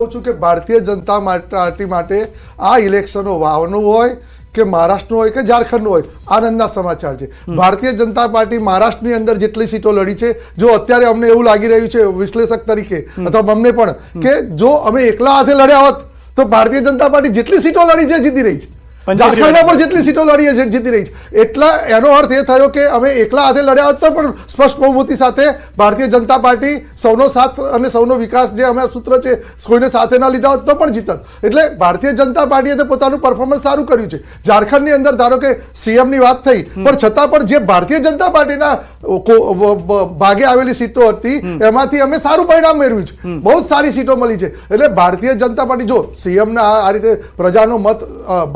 છું કે ભારતીય જનતા પાર્ટી માટે આ ઇલેક્શનો વાવનું હોય કે મહારાષ્ટ્રનું હોય કે ઝારખંડનું હોય આનંદના સમાચાર છે. ભારતીય જનતા પાર્ટી મહારાષ્ટ્રની અંદર જેટલી સીટો લડી છે, જો અત્યારે અમને એવું લાગી રહ્યું છે વિશ્લેષક તરીકે અથવા અમને પણ કે જો અમે એકલા હાથે લડ્યા હોત તો ભારતીય જનતા પાર્ટી જેટલી સીટો લડી છે જીતી રહી છે, ઝારખંડમાં પણ જેટલી સીટો લડી છે જીતી રહી છે. એટલા એનો અર્થ એ થયો કે અમે એકલા હાથે લડ્યા હોત તો પણ સ્પષ્ટ બહુમતી સાથે ભારતીય જનતા પાર્ટી સૌનો સાથ અને સૌનો વિકાસ જે અમે સૂત્ર છે કોઈને સાથે ના લીધા હોત તો પણ જીતત. એટલે ભારતીય જનતા પાર્ટીએ તો પોતાનું પરફોર્મન્સ સારું કર્યું છે. ઝારખંડની અંદર ધારો કે સીએમની વાત થઈ, પણ છતાં પણ જે ભારતીય જનતા પાર્ટીના ભાગે આવેલી સીટો હતી એમાંથી અમે સારું પરિણામ મેળવ્યું છે. બહુ જ સારી સીટો મળી છે. એટલે ભારતીય જનતા પાર્ટી જો સીએમના આ રીતે પ્રજાનો મત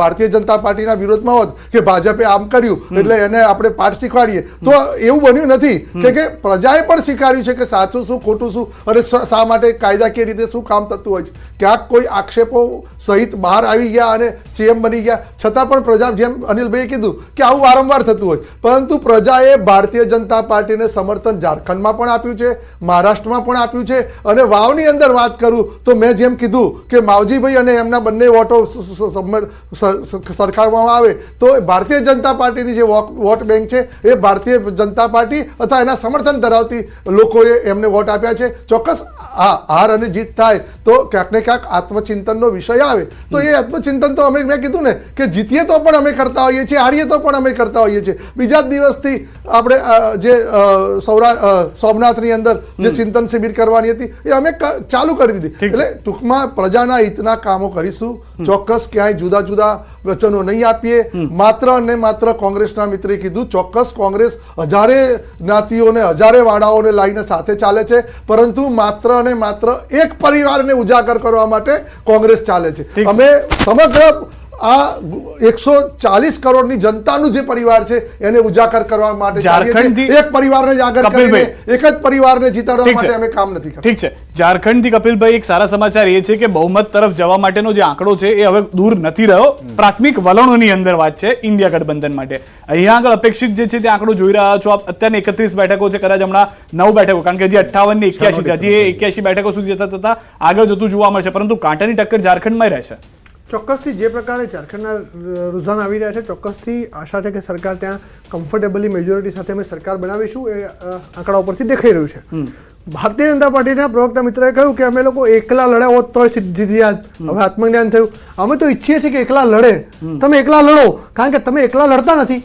ભારતીય જનતા પાર્ટીના વિરોધમાં હોત કે ભાજપે આમ કર્યું એટલે એને આપણે પાઠ શીખવાડીએ, તો એવું બન્યું નથી કે પ્રજાએ પણ સ્વીકાર્યું છે કે સાચું શું ખોટું શું અને શા માટે કાયદાકીય રીતે શું કામ થતું હોય છે. ક્યાંક કોઈ આક્ષેપો સહિત બહાર આવી ગયા અને સીએમ બની ગયા, છતાં પણ પ્રજા, જેમ અનિલભાઈએ કીધું કે આવું વારંવાર થતું હોય, પરંતુ પ્રજાએ ભારતીય જનતા પાર્ટીને સમર્થન ઝારખંડમાં પણ આપ્યું છે, મહારાષ્ટ્રમાં પણ આપ્યું છે. અને વાવની અંદર વાત કરું તો મેં જેમ કીધું કે માવજીભાઈ અને એમના બંને વોટો સરખાવવામાં આવે તો ભારતીય જનતા પાર્ટીની જે વોટ બેંક છે એ ભારતીય જનતા પાર્ટી અથવા એના સમર્થન ધરાવતી લોકોએ એમને વોટ આપ્યા છે. ચોક્કસ હાર અને જીત થાય તો ક્યાંક ને ક્યાંક આત્મચિંતનનો વિષય આવે, તો એ આત્મચિંતન તો મેં કીધું ને કે જીતીએ તો પણ અમે કરતા હોઈએ છીએ, હારીએ તો પણ અમે કરતા હોઈએ છીએ. બીજા જ દિવસથી આપણે જે સોમનાથની અંદર જે ચિંતન શિબિર કરવાની હતી એ અમે ચાલુ કરી દીધી. એટલે ટૂંકમાં પ્રજાના હિતના કામો કરીશું. ચોક્કસ ક્યાંય જુદા જુદા વચનો નહીં આપીએ. માત્ર અને માત્ર કોંગ્રેસના મિત્રે કીધું, ચોક્કસ કોંગ્રેસ હજારે જ્ઞાતિઓને હજારે વાડાઓને લાવીને સાથે ચાલે છે, પરંતુ માત્ર અને માત્ર એક પરિવારને ઉજાગર કરવા માટે કોંગ્રેસ ચાલે છે. અમે સમગ્ર આ 140 કરોડની જનતાનું જે પરિવાર છે એને ઉજાગર કરવા માટે ચાલીએ છીએ. એક પરિવારને જાગર કરીને એક જ પરિવારને જીતાડવા માટે અમે કામ નથી કરતા. ઠીક છે. ઝારખંડથી કપિલભાઈ એક સારા સમાચાર એ છે કે બહુમત તરફ જવા માટેનો જે આંકડો છે એ હવે દૂર નથી રહ્યો. પ્રાથમિક વલણોની અંદર વાત છે ઇન્ડિયા ગઠબંધન માટે. અહીંયા આગળ અપેક્ષિત જે છે તે આંકડો જોઈ રહ્યા છો આપ. અત્યારે 31 બેઠકો છે, કદાચ હમણાં 9 બેઠકો, કારણ કે જે 58 ને 81 છે, હજી 81 બેઠકો સુધી જતા થતા આગળ જતું જોવા મળશે, પરંતુ કાંટાની ટક્કર ઝારખંડમાં રહેશે. ચોક્કસથી જે પ્રકારે ઝારખંડના રુઝાન આવી રહ્યા છે, ચોક્કસથી આશા છે કે સરકાર ત્યાં કમ્ફર્ટેબલી મેજોરિટી સાથે અમે સરકાર બનાવીશું, એ આંકડા ઉપરથી દેખાઈ રહ્યું છે. ભારતીય જનતા પાર્ટીના પ્રવક્તા મિત્રએ કહ્યું કે અમે લોકો એકલા લડ્યા હોત તોય જીતી જાત. હવે આત્મજ્ઞાન થયું. અમે તો ઈચ્છીએ છીએ કે એકલા લડે, તમે એકલા લડો, કારણ કે તમે એકલા લડતા નથી.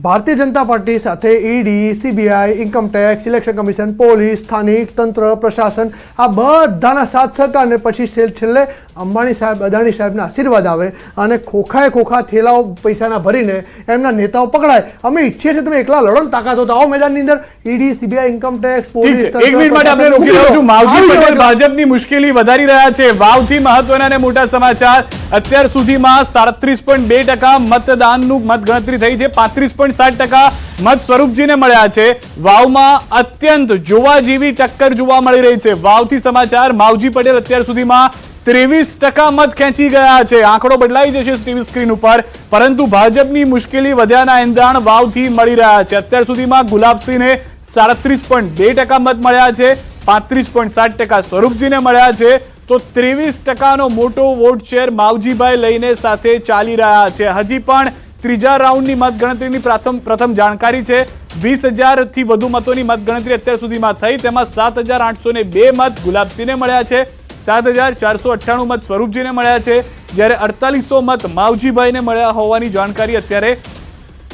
ભારતીય જનતા પાર્ટી સાથે ED, CBI, income tax, election commission, police, સ્થાનિક તંત્ર, પ્રશાસન, આ બધાના સાથ સહકાર અને પછી છેલ્લે અંબાણી સાહેબ, અદાણી સાહેબના આશીર્વાદ આવે અને ખોખા થેલાઓ પૈસાના ભરીને એમના નેતાઓ પકડાય. અમે ઈચ્છીએ છીએ તમે એકલા લડો ને તાકાત તો આવો મેદાનની અંદર. ED, CBI, income tax, police. એક મિનિટ માટે આપણે રોકી રહ્યો છું. માવજી પટેલ ભાજપની મુશ્કેલી વધારી રહ્યા છે. વાવથી મહત્વના અને મોટા સમાચાર. અત્યાર સુધીમાં 37.2% મતદાનનું મતગણતરી થઈ છે. 35.7% મત સ્વરૂપજીને મળ્યા છે. વાવમાં અત્યંત જોવા જેવી ટક્કર જોવા મળી રહી છે. વાવથી સમાચાર. માવજી પટેલ અત્યાર સુધીમાં 23% મત ખેંચી ગયા છે. આંકડો બદલાઈ જશે ટીવી સ્ક્રીન ઉપર, પરંતુ ભાજપની મુશ્કેલી વધ્યાના એંધાણ વાવથી મળી રહ્યા છે. અત્યાર સુધીમાં ગુલાબસિંહને 37.2% મત મળ્યા છે, 35.7% સ્વરૂપજીને મળ્યા છે. તો 23%નો મોટો વોટ શેર માવજીભાઈ લઈને સાથે ચાલી રહ્યા છે. હજી પણ ત્રીજા રાઉન્ડની મતગણતરીની પ્રથમ જાણકારી છે. 20,000 થી વધુ મતોની મતગણતરી અત્યાર સુધીમાં થઈ, તેમાં 7,802 મત ગુલાબસિંહને મળ્યા છે, 7,498 મત સ્વરૂપજીને મળ્યા છે, જ્યારે 4800 મત માવજીભાઈને મળ્યા હોવાની જાણકારી અત્યારે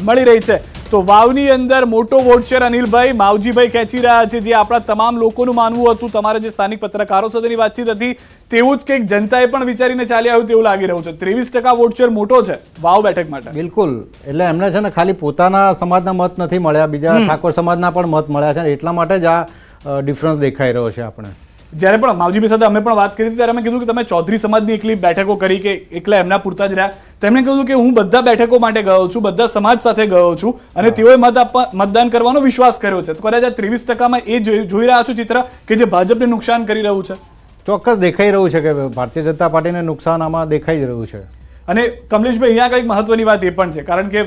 મળી રહી છે. તો વાવની અંદર મોટો વોટ શેર અનિલભાઈ માવજીભાઈ ખેંચી રહ્યા છે, જે આપણા તમામ લોકોનું માનવું હતું. તમારા જે સ્થાનિક પત્રકારો સાથેની વાતચીત હતી તેવું જ કંઈક જનતાએ પણ વિચારીને ચાલી આવ્યું તેવું લાગી રહ્યું છે. 23% વોટ શેર મોટો છે વાવ બેઠક માટે. બિલકુલ. એટલે એમને છે ને ખાલી પોતાના સમાજના મત નથી મળ્યા, બીજા ઠાકોર સમાજના પણ મત મળ્યા છે. એટલા માટે જ આ ડિફરન્સ દેખાઈ રહ્યો છે. આપણે જ્યારે પણ માવજીભાઈ સાથે અમે પણ વાત કરી હતી ત્યારે અમે કીધું કે તમે ચૌધરી સમાજની એકલી બેઠકો કરી કે એકલા એમના પૂરતા જ રહ્યા. તેમણે કહ્યું કે હું બધા બેઠકો માટે ગયો છું, બધા સમાજ સાથે ગયો છું અને તેઓએ મતદાન કરવાનો વિશ્વાસ કર્યો છે. તો કદાચ આ 23%માં એ જોઈ રહ્યા છો ચિત્ર કે જે ભાજપને નુકસાન કરી રહ્યું છે. ચોક્કસ દેખાઈ રહ્યું છે કે ભારતીય જનતા પાર્ટીને નુકસાન આમાં દેખાઈ જ રહ્યું છે. અને કમલેશભાઈ અહીંયા કંઈક મહત્વની વાત એ પણ છે, કારણ કે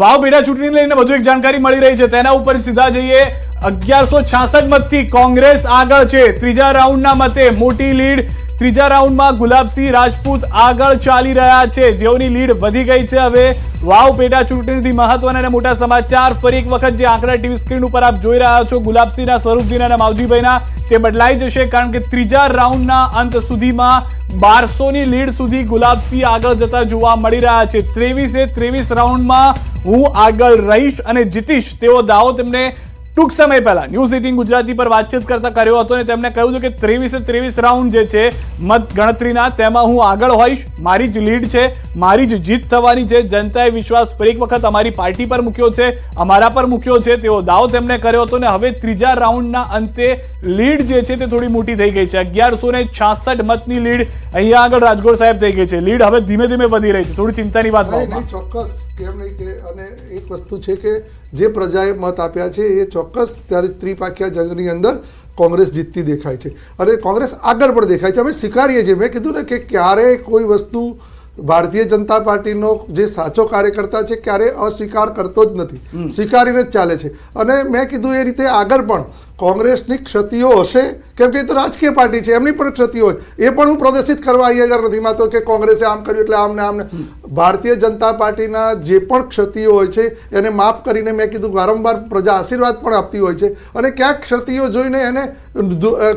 વાવ પેટા ચૂંટણીને લઈને વધુ એક જાણકારી મળી રહી છે, તેના ઉપર સીધા જઈએ. 1166 મતથી કોંગ્રેસ આગળ છે. ત્રીજા રાઉન્ડના મતે મોટી લીડ ત્રીજા રાઉન્ડમાં ગુલાબસિંહ રાજપૂત આગળ ચાલી રહ્યા છે, જેઓની લીડ વધી ગઈ છે. હવે વાવ પેટા ચૂંટણીથી મહત્વના અને મોટા સમાચાર. ફરી એક વખત જે આંકડા ટીવી સ્ક્રીન ઉપર આપ જોઈ રહ્યા છો, ગુલાબસિંહના, સ્વરૂપજીના અને માવજીભાઈના, તે બદલાઈ જશે, કારણ કે ત્રીજા રાઉન્ડના અંત સુધીમાં 1200ની લીડ સુધી ગુલાબસિંહ આગળ જતા જોવા મળી રહ્યા છે. 23 રાઉન્ડમાં હું આગળ રહીશ અને જીતીશ તેવો દાવો તેમને ટૂંક સમય પહેલા ન્યૂઝ 18 ગુજરાતી પર વાતચીત કરતા કર્યો હતો અને તેમણે કહ્યું હતું કે 23 રાઉન્ડ જે છે મત ગણતરીના, તેમાં હું આગળ હોઈશ, મારી જ લીડ છે, મારી જ જીત થવાની છે. જનતાએ વિશ્વાસ ફરી એક વખત અમારી પાર્ટી પર મૂક્યો છે, અમારા પર મૂક્યો છે તેવો દાવો તેમણે કર્યો હતો. અને હવે ત્રીજા રાઉન્ડના અંતે લીડ જે છે તે થોડી મોટી થઈ ગઈ છે. 1166 મતની લીડ અહીંયા આગળ રાજગોર સાહેબ થઈ ગઈ છે. લીડ હવે ધીમે ધીમે વધી રહી છે. થોડી ચિંતાની વાત નહીં, ચોક્કસ કેમ નહીં કે, અને એક વસ્તુ છે કે જે પ્રજાએ મત આપ્યા છે એ ચોક્કસ ત્યારે ત્રિપાખિયા જંગની અંદર કોંગ્રેસ જીતતી દેખાય છે અને કોંગ્રેસ આગળ પણ દેખાય છે. અમે સ્વીકારીએ છીએ, મેં કીધું ને કે ક્યારેય કોઈ વસ્તુ ભારતીય જનતા પાર્ટીનો જે સાચો કાર્યકર્તા છે ક્યારેય અસ્વીકાર કરતો જ નથી, સ્વીકારીને જ ચાલે છે. અને મેં કીધું એ રીતે આગળ પણ કોંગ્રેસની ક્ષતિઓ હશે, કેમ કે એ તો રાજકીય પાર્ટી છે, એમની પણ ક્ષતિ હોય, એ પણ હું પ્રદર્શિત કરવા અહીંયા આગળ નથી માંગતો કે કોંગ્રેસે આમ કર્યું એટલે આમને આમને. ભારતીય જનતા પાર્ટીના જે પણ ક્ષતિઓ હોય છે એને માફ કરીને, મેં કીધું વારંવાર પ્રજા આશીર્વાદ પણ આપતી હોય છે અને ક્યાંક ક્ષતિઓ જોઈને એને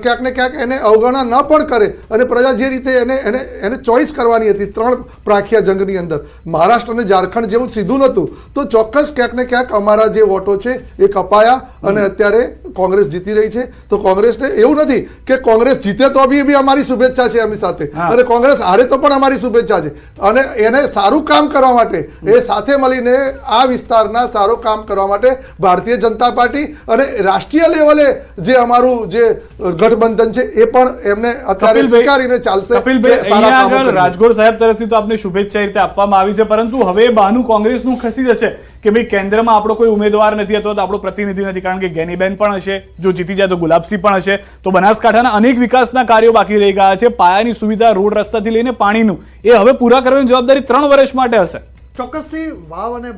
ક્યાંક ને ક્યાંક એને અવગણના ન પણ કરે અને પ્રજા જે રીતે એને ચોઈસ કરવાની હતી 3 પ્રાખિયા જંગની અંદર, મહારાષ્ટ્ર અને ઝારખંડ જેવું સીધું નહોતું, તો ચોક્કસ ક્યાંક ને ક્યાંક અમારા જે વોટો છે એ કપાયા અને અત્યારે કોંગ્રેસ જીતી રહી છે. તો કોંગ્રેસને એવું નથી કે કોંગ્રેસ જીતે તો બી અમારી શુભેચ્છા છે એમની સાથે, અને કોંગ્રેસ હારે તો પણ અમારી શુભેચ્છા છે. અને એને સારું કામ કરવા માટે, એ સાથે મળીને આ વિસ્તારના સારું કામ કરવા માટે ભારતીય જનતા પાર્ટી અને રાષ્ટ્રીય લેવલે જે અમારું જે ગઠબંધન છે એ પણ એમને અત્યારે સ્વીકારીને ચાલશે. કપિલભાઈ, રાજગોર સાહેબ તરફથી તો આપને શુભેચ્છા રીતે આપવામાં આવી છે, પરંતુ હવે બહાનું કોંગ્રેસનું ખસી જશે કે ભાઈ કેન્દ્રમાં આપણો કોઈ ઉમેદવાર નથી અથવા તો આપણો પ્રતિનિધિ નથી, કારણ કે ગેનીબેન પણ હશે, જો જીતી જાય તો ગુલાબસિંહ પણ હશે. તો બનાસકાંઠાના અનેક વિકાસના કાર્યો બાકી રહી ગયા છે. પાયાની સુવિધા, રોડ રસ્તાથી લઈને પાણીનું, એ હવે પૂરા કરવાની જવાબદારી 3 વર્ષ માટે હશે. ચોક્કસથી વાવ અને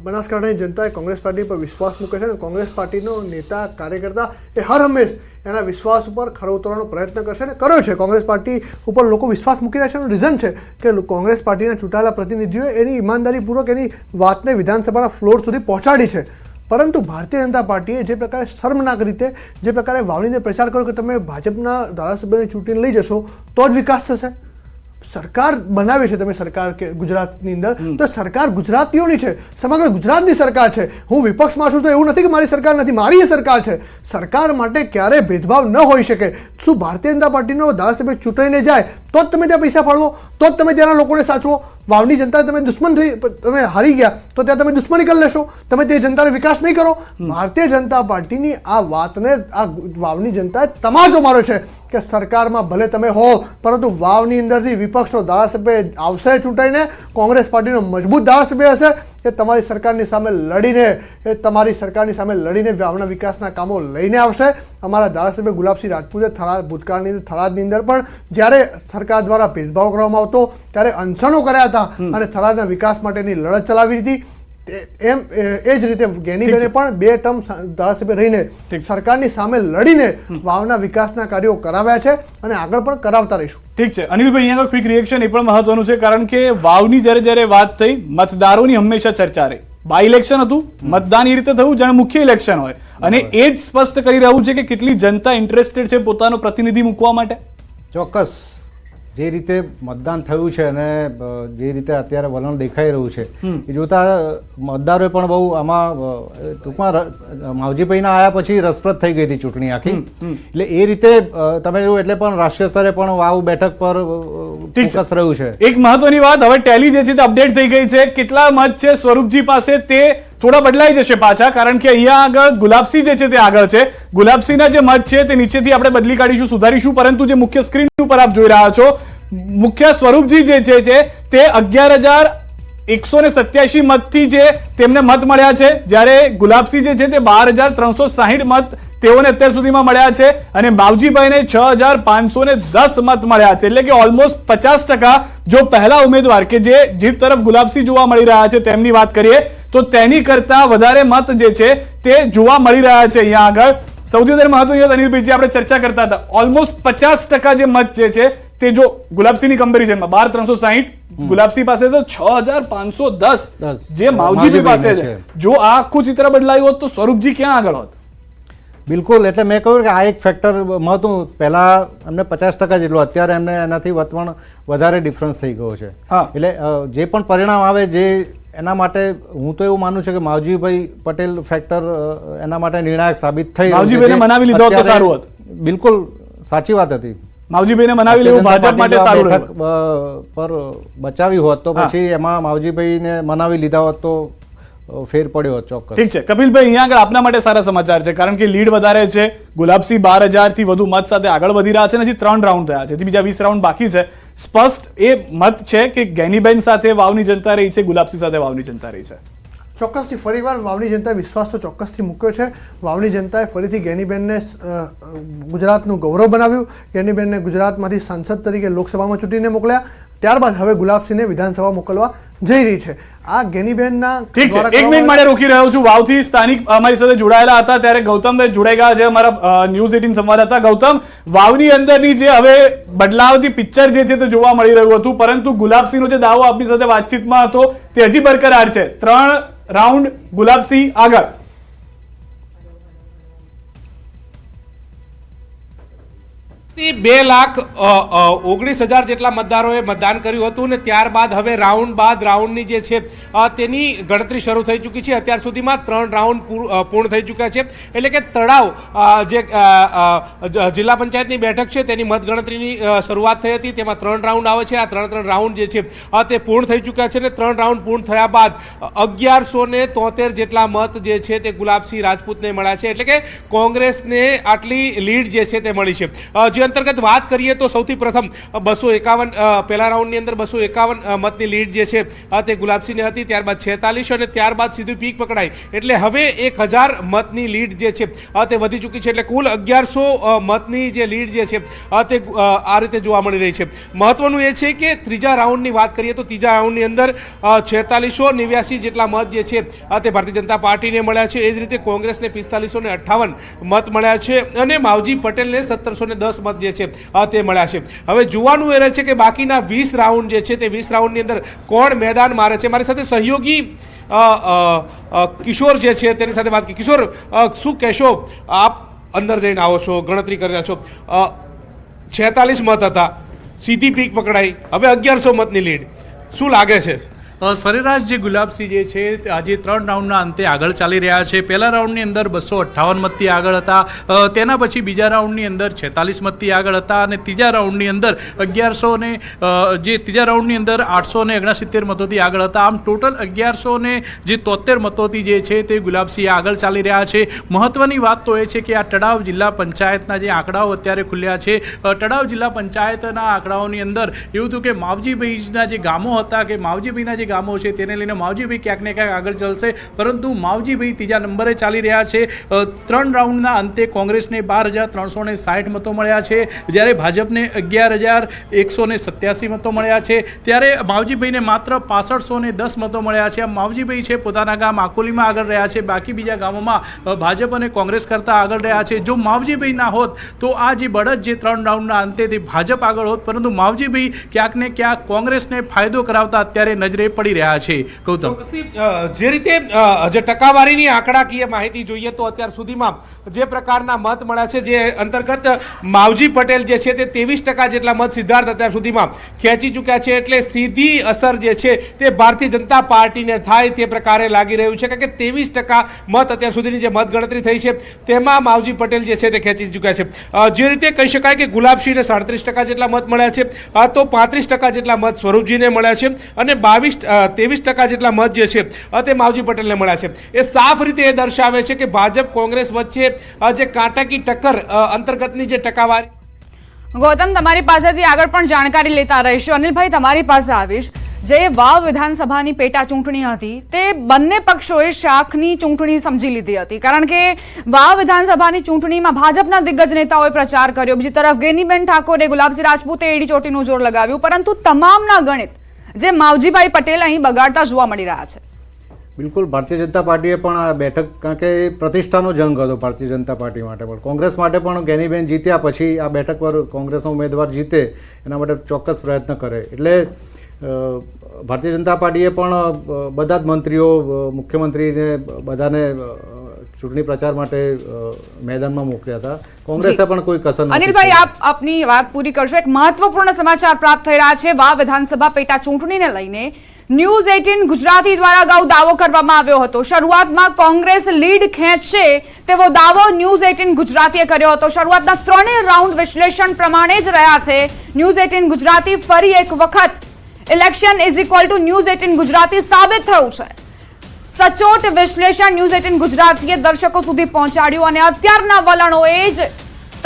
બનાસકાંઠાની જનતાએ કોંગ્રેસ પાર્ટી પર વિશ્વાસ મૂકે છે અને કોંગ્રેસ પાર્ટીનો નેતા કાર્યકર્તા એ હર હંમેશ એના વિશ્વાસ ઉપર ખરો ઉતરવાનો પ્રયત્ન કરશે અને કર્યો છે. કોંગ્રેસ પાર્ટી ઉપર લોકો વિશ્વાસ મૂકી રહ્યા છે એનું રીઝન છે કે કોંગ્રેસ પાર્ટીના ચૂંટાયેલા પ્રતિનિધિઓએ એની ઈમાનદારીપૂર્વક એની વાતને વિધાનસભાના ફ્લોર સુધી પહોંચાડી છે. પરંતુ ભારતીય જનતા પાર્ટીએ જે પ્રકારે શર્મનાક રીતે જે પ્રકારે વાવણીને પ્રચાર કર્યો કે તમે ભાજપના ધારાસભ્યને ચૂંટીને લઈ જશો તો જ વિકાસ થશે. સરકાર બનાવી છે તમે સરકાર કે ગુજરાતની અંદર, તો સરકાર ગુજરાતીઓની છે, સમગ્ર ગુજરાતની સરકાર છે. હું વિપક્ષમાં છું તો એવું નથી કે મારી સરકાર નથી, મારી એ સરકાર છે. સરકાર માટે ક્યારેય ભેદભાવ ન હોઈ શકે. શું ભારતીય જનતા પાર્ટીનો ધારાસભ્ય ચૂંટાઈને જાય તો જ તમે ત્યાં પૈસા ફાળવો, તો જ તમે ત્યાંના લોકોને સાચવો? વાવની જનતા તમે દુશ્મન થઈ, તમે હારી ગયા તો ત્યાં તમે દુશ્મની કરી લેશો, તમે તે જનતાને વિકાસ નહીં કરો. ભારતીય જનતા પાર્ટીની આ વાતને આ વાવની જનતાએ તમાચો માર્યો છે કે સરકારમાં ભલે તમે હો, પરંતુ વાવની અંદરથી વિપક્ષનો ધારાસભ્ય આવશે ચૂંટાઈને, કોંગ્રેસ પાર્ટીનો મજબૂત ધારાસભ્ય હશે, એ તમારી સરકારની સામે લડીને વાવના વિકાસના કામો લઈને આવશે. અમારા ધારાસભ્ય ગુલાબસિંહ રાજપૂતે ભૂતકાળની થરાદની અંદર પણ જ્યારે સરકાર દ્વારા ભેદભાવ કરવામાં આવતો ત્યારે અનશનો કર્યા હતા અને થરાદના વિકાસ માટેની લડત ચલાવી હતી. એમ એ જ રીતે ગેનીબેને પણ 2 ટર્મ ધારાસભ્ય રહીને સરકારની સામે લડીને વાવના વિકાસના કાર્યો કરાવ્યા છે અને આગળ પણ કરાવતા રહીશું. ઠીક છે અનિલભાઈ, અહીંયા ક્વિક રિએક્શન એ પણ મહત્વનું છે, કારણ કે વાવની જ્યારે વાત થઈ, મતદારોની હંમેશા ચર્ચા રહી. બાય ઇલેક્શન હતું, મતદાન એ રીતે થયું જાણે મુખ્ય ઇલેક્શન હોય, અને એ જ સ્પષ્ટ કરી રહ્યું છે કે કેટલી જનતા ઇન્ટરેસ્ટેડ છે પોતાનો પ્રતિનિધિ મૂકવા માટે. ચોક્કસ જે રીતે મતદાન થયું છે અને જે રીતે અત્યારે વલણ દેખાઈ રહ્યું છે એ જોતા મતદારોએ પણ બહુ આમાં ટૂંકમાં માવજીભાઈના આયા પછી રસપ્રદ થઈ ગઈ હતી ચૂંટણી આખી. એટલે એ રીતે તમે જો એટલે પણ રાષ્ટ્રીય સ્તરે પણ વાવ બેઠક પર ફોકસ રહ્યું છે. એક મહત્વની વાત, હવે ટેલી જે છે તે અપડેટ થઈ ગઈ છે. કેટલા મત છે સ્વરૂપજી પાસે તે થોડા બદલાઈ જશે પાછા, કારણ કે અહીંયા આગળ ગુલાબસિંહ જે છે તે આગળ છે. ગુલાબસિંહના જે મત છે તે નીચેથી આપણે બદલી કાઢીશું, સુધારીશું, પરંતુ જે મુખ્ય સ્ક્રીન ઉપર આપ જોઈ રહ્યા છો, મુખ્ય સ્વરૂપજી જે છે તે 11,187 મતથી જે તેમને મત મળ્યા છે, જ્યારે ગુલાબસિંહ જે છે તે 12,360 મત તેઓને અત્યાર સુધીમાં મળ્યા છે અને માવજીભાઈને 6,510 મત મળ્યા છે. એટલે કે ઓલમોસ્ટ 50%. જો પહેલા ઉમેદવાર કે જે જીત તરફ ગુલાબસિંહ જોવા મળી રહ્યા છે તેમની વાત કરીએ તો તેની કરતા વધારે મત જે છે તે જોવા મળી રહ્યા છે અહીંયા આગળ. સૌથી વધારે મહત્વની વાત અનિલભાઈ, આપણે ચર્ચા કરતા હતા, ઓલમોસ્ટ 50% જે મત જે છે તે જો ગુલાબસિંહની કમ્પેરિઝનમાં 12,360 ગુલાબસિંહ પાસે તો 6,510 જે માવજીભાઈ પાસે છે. જો આ આખું ચિત્ર બદલાયું હોત તો સ્વરૂપજી ક્યાં આગળ હોત? બિલકુલ, એટલે મેં કહ્યું કે આ એક ફેક્ટર મહત્વનું. પહેલા અમને 50% જેટલો, અત્યારે એમને એનાથી પણ વધારે ડિફરન્સ થઈ ગયો છે. હા. એટલે જે પણ પરિણામ આવે જે એના માટે હું તો એવું માનું છું કે માવજીભાઈ પટેલ ફેક્ટર એના માટે નિર્ણાયક સાબિત થઈ. માવજીભાઈને મનાવી લીધો તો સારું હોત. બિલકુલ સાચી વાત હતી. માવજીભાઈને મનાવી લેવું ભાજપ માટે સારું બેઠક પર બચાવી હોત તો પછી એમાં માવજીભાઈને મનાવી લીધા હોત તો ફેર પડ્યો હોત ચોક્કસ. ઠીક છે કપિલભાઈ, અહીંયા આગળ આપના માટે સારા સમાચાર છે, કારણ કે લીડ વધારે છે. ગુલાબસિંહ 12,000 થી વધુ મત સાથે આગળ વધી રહ્યા છે. હજી 3 રાઉન્ડ થયા છે, બીજા 20 રાઉન્ડ બાકી છે. સ્પષ્ટ એ મત છે કે ગેનીબેન સાથે વાવની જનતા રહી છે, ગુલાબસિંહ સાથે વાવની જનતા રહી છે. ચોક્કસથી ફરીવાર વાવની જનતાએ વિશ્વાસ તો ચોક્કસથી મૂક્યો છે. વાવની જનતાએ ફરીથી ગેનીબેનને ગુજરાતનું ગૌરવ બનાવ્યું. ગેનીબેનને ગુજરાતમાંથી સાંસદ તરીકે લોકસભામાં ચૂંટીને મોકલ્યા. ત્યારબાદ હવે ગુલાબસિંહને વિધાનસભા મોકલવા જઈ રહી છે. આ ગેનીબેનના ઠીક છે, 1 મિનિટ માટે રોકી રહ્યો છું. વાવથી સ્થાનિક અમારી સાથે જોડાયેલા હતા ત્યારે ગૌતમભાઈ જોડાઈ ગયા છે, અમારા ન્યૂઝ 18 સંવાદદાતા. ગૌતમ, વાવની અંદરની જે હવે બદલાવતી પિક્ચર જે છે તે જોવા મળી રહ્યું હતું, પરંતુ ગુલાબસિંહનો જે દાવો આપની સાથે વાતચીતમાં હતો તે હજી બરકરાર છે. 3 રાઉન્ડ ગુલાબસિંહ આગળ. થી 2,19,000 જેટલા મતદારોએ મતદાન કર્યું હતું અને ત્યારબાદ હવે રાઉન્ડ બાદ રાઉન્ડની જે છે તેની ગણતરી શરૂ થઈ ચૂકી છે. અત્યાર સુધીમાં 3 રાઉન્ડ પૂર્ણ થઈ ચૂક્યા છે. એટલે કે તળાવ જે જિલ્લા પંચાયતની બેઠક છે તેની મતગણતરીની શરૂઆત થઈ હતી, તેમાં 3 રાઉન્ડ આવે છે. આ 3 રાઉન્ડ જે છે તે પૂર્ણ થઈ ચૂક્યા છે અને 3 રાઉન્ડ પૂર્ણ થયા બાદ 1173 જેટલા મત જે છે તે ગુલાબસિંહ રાજપૂતને મળ્યા છે. એટલે કે કોંગ્રેસને આટલી લીડ જે છે તે મળી છે. જે અંતર્ગત વાત કરીએ તો સૌથી પ્રથમ 251 પહેલા રાઉન્ડની અંદર 251 મતની લીડ જે છે તે ગુલાબસિંહને હતી, ત્યારબાદ 46 અને ત્યારબાદ સીધું પીક પકડાઈ. એટલે હવે 1000 મતની લીડ જે છે તે વધી ચૂકી છે. એટલે કુલ 1100 મતની જે લીડ જે છે તે આ રીતે જોવા મળી રહી છે. મહત્વનું એ છે કે ત્રીજા રાઉન્ડની વાત કરીએ તો ત્રીજા રાઉન્ડની અંદર 4689 જેટલા મત જે છે તે ભારતીય જનતા પાર્ટીને મળ્યા છે. એ જ રીતે કોંગ્રેસને 4558 મત મળ્યા છે અને માવજી પટેલને 1710 મત જે છે તે મળ્યા છે. હવે જોવાનું એ રહે છે કે બાકીના 20 રાઉન્ડ જે છે તે 20 રાઉન્ડની અંદર કોણ મેદાન મારે છે. મારી સાથે સહયોગી કિશોર જે છે તેની સાથે વાત કરી. કિશોર, શું કહેશો? આપ અંદર જઈને આવો છો, ગણતરી કરી રહ્યા છો. 46 મત હતા, સીધી પીક પકડાઈ, હવે 1100 મતની લીડ. શું લાગે છે? સરેરાશ જે ગુલાબસિંહ જે છે આજે 3 રાઉન્ડના અંતે આગળ ચાલી રહ્યા છે. પહેલા રાઉન્ડની અંદર 258 મતથી આગળ હતા, તેના પછી બીજા રાઉન્ડની અંદર 46 મતથી આગળ હતા અને ત્રીજા રાઉન્ડની અંદર 1100 ને જે ત્રીજા રાઉન્ડની અંદર 869 મતોથી આગળ હતા. આમ ટોટલ 1173 મતોથી જે છે તે ગુલાબસિંહ આગળ ચાલી રહ્યા છે. મહત્વની વાત તો એ છે કે આ તળાવ જિલ્લા પંચાયતના જે આંકડાઓ અત્યારે ખુલ્યા છે, તળાવ જિલ્લા પંચાયતના આંકડાઓની અંદર એવું હતું કે માવજીભાઈના જે ગામો હતા કે માવજીભાઈના જે ગામો છે તેને લઈને માવજીભાઈ ક્યાંક ને ક્યાંક આગળ ચાલશે, પરંતુ માવજીભાઈ ત્રીજા નંબરે ચાલી રહ્યા છે. 3 રાઉન્ડના અંતે કોંગ્રેસને 12,360 મતો મળ્યા છે, જ્યારે ભાજપને 11,187 મતો મળ્યા છે. ત્યારે માવજીભાઈને માત્ર 6510 મતો મળ્યા છે. માવજીભાઈ છે પોતાના ગામ આકોલીમાં આગળ રહ્યા છે, બાકી બીજા ગામોમાં ભાજપ અને કોંગ્રેસ કરતા આગળ રહ્યા છે. જો માવજીભાઈ ના હોત તો આ જે બળદ જે 3 રાઉન્ડના અંતેથી ભાજપ આગળ હોત, પરંતુ માવજીભાઈ ક્યાંક ને ક્યાંક કોંગ્રેસને ફાયદો કરાવતા અત્યારે નજરે પડી રહ્યા છે. ગૌતમ, જે રીતે જે ટકાવારીની આંકડાકીય માહિતી જોઈએ તો અત્યાર સુધીમાં જે પ્રકારના મત મળ્યા છે, જે અંતર્ગત માવજી પટેલ જે છે તે 23% જેટલા મત સિદ્ધાર્થ અત્યાર સુધીમાં ખેંચી ચૂક્યા છે. એટલે સીધી અસર જે છે તે ભારતીય જનતા પાર્ટીને થાય તે પ્રકારે લાગી રહ્યું છે, કારણ કે 23% મત અત્યાર સુધીની જે મત ગણતરી થઈ છે તેમાં માવજી પટેલ જે છે તે ખેંચી ચૂક્યા છે. જે રીતે કહી શકાય કે ગુલાબસિંહને 37% જેટલા મત મળ્યા છે, તો 35% જેટલા મત સ્વરૂપજીને મળ્યા છે અને 23% જેટલા મત જે છે તે માવજી પટેલને મળ્યા છે. એ સાફ રીતે એ દર્શાવે છે કે ભાજપ કોંગ્રેસ વચ્ચે જે કાંટાકી ટક્કર અંતર્ગતની જે ટકાવારી. ગૌતમ, તમારી પાસેથી આગળ પણ જાણકારી લેતા રહીશું. અનિલભાઈ, તમારી પાસે આવીશ. જે વાવ વિધાનસભાની પેટા ચૂંટણી હતી તે બંને પક્ષોએ શાખની ચૂંટણી સમજી લીધી હતી, કારણ કે વાવ વિધાનસભાની ચૂંટણીમાં ભાજપના દિગ્ગજ નેતાઓએ પ્રચાર કર્યો, બીજી તરફ ગેનીબેન ઠાકોરે, ગુલાબસિંહ રાજપૂતે એડી ચોટીનું જોર લગાવ્યું, પરંતુ તમામના ગણિત જે માવજીભાઈ પટેલ અહીં બગાડતા જોવા મળી રહ્યા છે. બિલકુલ ભારતીય જનતા પાર્ટીએ પણ આ બેઠક, કારણ કે એ પ્રતિષ્ઠાનો જંગ હતો ભારતીય જનતા પાર્ટી માટે પણ, કોંગ્રેસ માટે પણ ગેનીબેન જીત્યા પછી આ બેઠક પર કોંગ્રેસનો ઉમેદવાર જીતે એના માટે ચોક્કસ પ્રયત્ન કરે. એટલે ભારતીય જનતા પાર્ટીએ પણ બધા જ મંત્રીઓ, મુખ્યમંત્રીને બધાને ચૂંટણી પ્રચાર માટે મેદાનમાં મોકલ્યા હતા. કોંગ્રેસે પણ કોઈ કસર નથી. અનિલભાઈ, આપ આપની વાત પૂરી કરશો. એક મહત્વપૂર્ણ સમાચાર પ્રાપ્ત થઈ રહ્યા છે. વાવ વિધાનસભા પેટા ચૂંટણીને લઈને ન્યૂઝ 18 ગુજરાતી દ્વારા અગાઉ દાવો કરવામાં આવ્યો હતો. શરૂઆતમાં કોંગ્રેસ લીડ ખેંચશે તેવો દાવો ન્યૂઝ 18 ગુજરાતીએ કર્યો હતો. શરૂઆતના ત્રણેય રાઉન્ડ વિશ્લેષણ પ્રમાણે જ રહ્યા છે. ન્યૂઝ 18 ગુજરાતી ફરી એક વખત election is equal to news 18 Gujarati સાબિત થયું છે. સચોટ વિશ્લેષણ ન્યૂઝ 18 ગુજરાતીએ દર્શકો સુધી પહોંચાડ્યું અને અત્યારના વલણો એ જ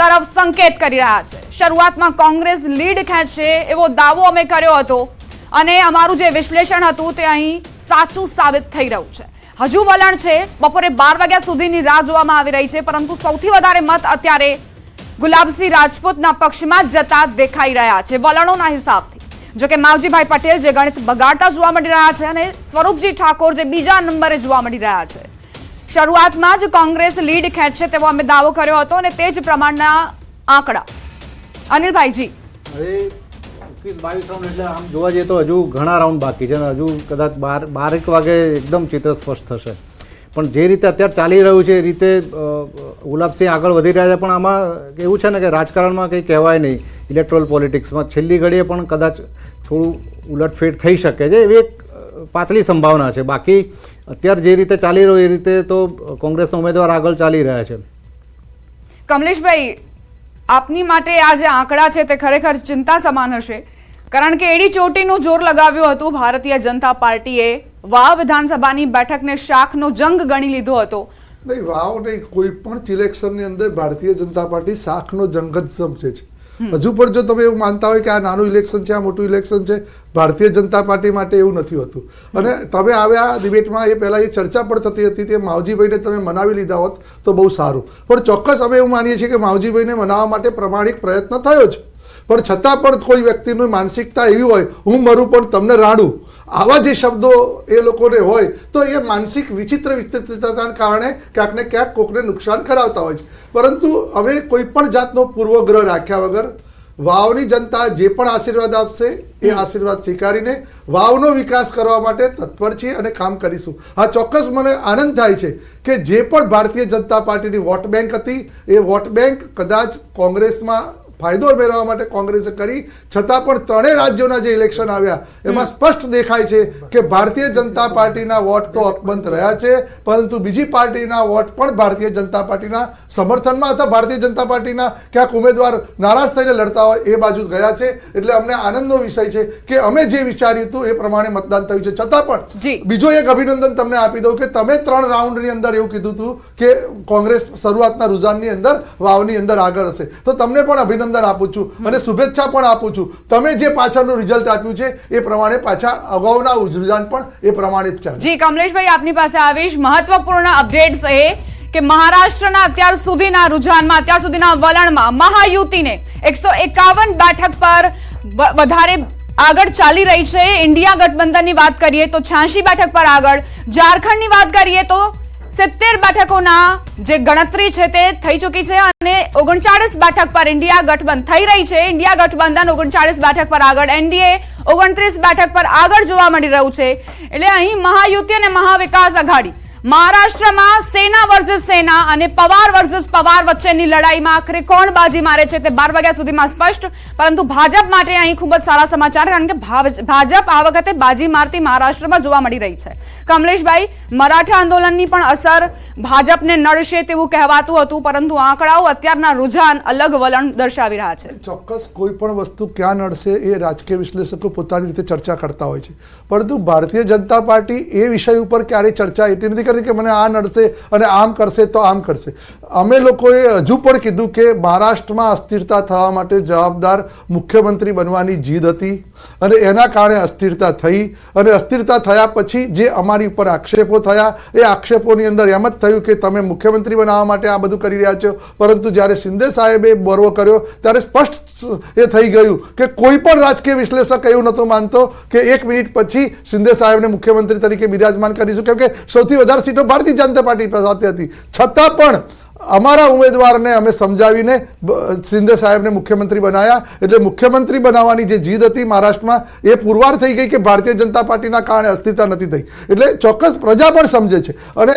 તરફ સંકેત કરી રહ્યા છે. શરૂઆતમાં કોંગ્રેસ લીડ ખેંચશે એવો દાવો અમે કર્યો હતો અને અમારું જે વિશ્લેષણ હતું તે અહીં સાચું સાબિત થઈ રહ્યું છે. હજુ વલણ છે. બપોરે 12 વાગ્યા સુધીની રાહ જોવામાં આવી રહી છે, પરંતુ સૌથી વધારે મત અત્યારે ગુલાબસિંહ રાજપૂતના પક્ષમાં જ જતા દેખાઈ રહ્યા છે વલણોના હિસાબથી. જોકે માવજીભાઈ પટેલ જે ગણિત બગાડતા જોવા મળી રહ્યા છે અને સ્વરૂપજી ઠાકોર જે બીજા નંબરે જોવા મળી રહ્યા છે. શરૂઆતમાં જ કોંગ્રેસ લીડ ખેંચશે તેવો અમે દાવો કર્યો હતો અને તે જ પ્રમાણના આંકડા. અનિલભાઈજી, હવે 21-22 રાઉન્ડ એટલે આમ જોવા જઈએ તો હજુ ઘણા રાઉન્ડ બાકી છે અને હજુ કદાચ 12 વાગે એકદમ ચિત્ર સ્પષ્ટ થશે. પણ જે રીતે અત્યારે ચાલી રહ્યું છે એ રીતે ગુલાબસિંહ આગળ વધી રહ્યા છે. પણ આમાં એવું છે ને કે રાજકારણમાં કંઈ કહેવાય નહીં, ઇલેક્ટ્રોલ પોલિટિક્સમાં છેલ્લી ઘડીએ પણ કદાચ થોડું ઉલટફેર થઈ શકે છે એવી એક પાતળી સંભાવના છે. બાકી અત્યારે જે રીતે ચાલી રહ્યું એ રીતે તો કોંગ્રેસના ઉમેદવાર આગળ ચાલી રહ્યા છે. કમલેશભાઈ, આપની માટે આ જે આંકડા છે તે ખરેખર ચિંતા સમાન હશે, કારણ કે એડી ચોટીનું જોર લગાવ્યું હતું ભારતીય જનતા પાર્ટીએ. વાવ વિધાનસભાની બેઠકને શાખનો જંગ ગણી લીધો હતો. નહીં, વાવ નહીં, કોઈ પણ ઇલેક્શનની અંદર ભારતીય જનતા પાર્ટી શાખનો જંગ જ સમજે છે. હજુ પણ જો તમે એવું માનતા હોય કે આ નાનું ઇલેક્શન છે, આ મોટું ઇલેક્શન છે, ભારતીય જનતા પાર્ટી માટે એવું નથી હોતું. અને તમે આવ્યા ડિબેટમાં એ પહેલાં એ ચર્ચા પણ થતી હતી તે માવજીભાઈને તમે મનાવી લીધા હોત તો બહુ સારું. પણ ચોક્કસ અમે એવું માનીએ છીએ કે માવજીભાઈને મનાવવા માટે પ્રમાણિક પ્રયત્ન થયો છે. પણ છતાં પણ કોઈ વ્યક્તિની માનસિકતા એવી હોય, હું મરું પણ તમને રાડું, આવા જે શબ્દો એ લોકોને હોય તો એ માનસિક વિચિત્રતાના કારણે ક્યાંક ને ક્યાંક કોકને નુકસાન કરાવતા હોય છે. પરંતુ હવે કોઈ પણ જાતનો પૂર્વગ્રહ રાખ્યા વગર વાવની જનતા જે પણ આશીર્વાદ આપશે એ આશીર્વાદ સ્વીકારીને વાવનો વિકાસ કરવા માટે તત્પર છીએ અને કામ કરીશું. હા, ચોક્કસ મને આનંદ થાય છે કે જે પણ ભારતીય જનતા પાર્ટીની વોટ બેંક હતી એ વોટ બેંક કદાચ કોંગ્રેસમાં ફાયદો મેળવવા માટે કોંગ્રેસે કરી, છતાં પણ ત્રણેય રાજ્યોના જે ઇલેક્શન આવ્યા એમાં સ્પષ્ટ દેખાય છે કે ભારતીય જનતા પાર્ટીના વોટ તો અકબંધ રહ્યા છે, પરંતુ બીજી પાર્ટીના વોટ પણ ભારતીય જનતા પાર્ટીના સમર્થનમાં હતા. ભારતીય જનતા પાર્ટીના ક્યાંક ઉમેદવાર નારાજ થઈને લડતા હોય એ બાજુ ગયા છે. એટલે અમને આનંદનો વિષય છે કે અમે જે વિચાર્યું હતું એ પ્રમાણે મતદાન થયું છે. છતાં પણ બીજો એક અભિનંદન તમને આપી દઉં કે તમે 3 રાઉન્ડની અંદર એવું કીધું હતું કે કોંગ્રેસ શરૂઆતના રુઝાનની અંદર વાવની અંદર આગળ હશે, તો તમને પણ અભિનંદન આપું છું અને શુભેચ્છા પણ આપું છું. તમે જે પાછળનું રિઝલ્ટ આપ્યું છે એ પ્રમાણે પાછા અગાઉના રુઝાન પણ એ પ્રમાણે જ ચાલે. જી કમલેશભાઈ, આપની પાસે આવીશ. મહત્વપૂર્ણ અપડેટ્સ એ કે મહારાષ્ટ્રના અત્યાર સુધીના રુઝાનમાં, અત્યાર સુધીના વલણમાં મહાયુતિને 151 બેઠક પર વધારે આગળ ચાલી રહી છે. ઇન્ડિયા ગઠબંધનની વાત કરીએ તો 86 બેઠક પર આગળ. ઝારખંડની વાત કરીએ તો 70 બેઠકોના જે ગણતરી છે તે થઈ ચૂકી છે અને 39 બેઠક પર ઇન્ડિયા ગઠબંધન થઈ રહી છે. ઇન્ડિયા ગઠબંધન 39 બેઠક પર આગળ, એનડીએ 29 બેઠક પર આગળ જોવા મળી રહ્યું છે. એટલે અહીં મહાયુતિ અને મહાવિકાસ આઘાડી, મહારાષ્ટ્રમાં સેના વર્સિસ સેના અને પવાર વર્સિસ પવાર વચ્ચેની લડાઈમાં આખરે કોણ બાજી મારે છે તે 12 વાગ્યા સુધીમાં સ્પષ્ટ. પરંતુ ભાજપ માટે અહીં ખૂબ જ સારા સમાચાર, કારણ કે ભાજપ આ વખતે બાજી મારતી મહારાષ્ટ્રમાં જોવા મળી રહી છે. કમલેશભાઈ, મરાઠા આંદોલનની પણ અસર ભાજપને નડશે તેવું કહેવાતું હતું, પરંતુ આંકડાઓ અત્યારના રુઝાન અલગ વલણ દર્શાવી રહ્યા છે. ચોક્કસ કોઈ પણ વસ્તુ ક્યાં નડશે એ રાજકીય વિશ્લેષકો પોતાની રીતે ચર્ચા કરતા હોય છે, પરંતુ ભારતીય જનતા પાર્ટી એ વિષય ઉપર ક્યારેય ચર્ચા એટલી નથી કરતી કે મને આ નડશે અને આમ કરશે તો આમ કરશે. અમે લોકોએ હજુ પણ કીધું કે મહારાષ્ટ્રમાં અસ્થિરતા થવા માટે જવાબદાર મુખ્યમંત્રી બનવાની જીદ હતી અને એના કારણે અસ્થિરતા થઈ અને અસ્થિરતા થયા પછી જે અમારી ઉપર આક્ષેપો થયા એ આક્ષેપોની અંદર એમ જ થયું કે તમે મુખ્યમંત્રી બનાવવા માટે આ બધું કરી રહ્યા છો, પરંતુ જ્યારે શિંદે સાહેબે બરવો કર્યો ત્યારે સ્પષ્ટ એ થઈ ગયું કે કોઈ પણ રાજકીય વિશ્લેષક એવું નહોતો માનતો કે 1 મિનિટ પછી શિંદે સાહેબને મુખ્યમંત્રી તરીકે બિરાજમાન કરીશું, કેમ કે સૌથી વધારે સીટો ભારતીય જનતા પાર્ટી સાથે હતી. છતાં પણ અમારા ઉમેદવારને અમે સમજાવીને શિંદે સાહેબને મુખ્યમંત્રી બનાવ્યા. એટલે મુખ્યમંત્રી બનાવવાની જે જીદ હતી મહારાષ્ટ્રમાં એ પુરવાર થઈ ગઈ કે ભારતીય જનતા પાર્ટીના કારણે અસ્થિરતા નથી થઈ. એટલે ચોક્કસ પ્રજા પણ સમજે છે. અને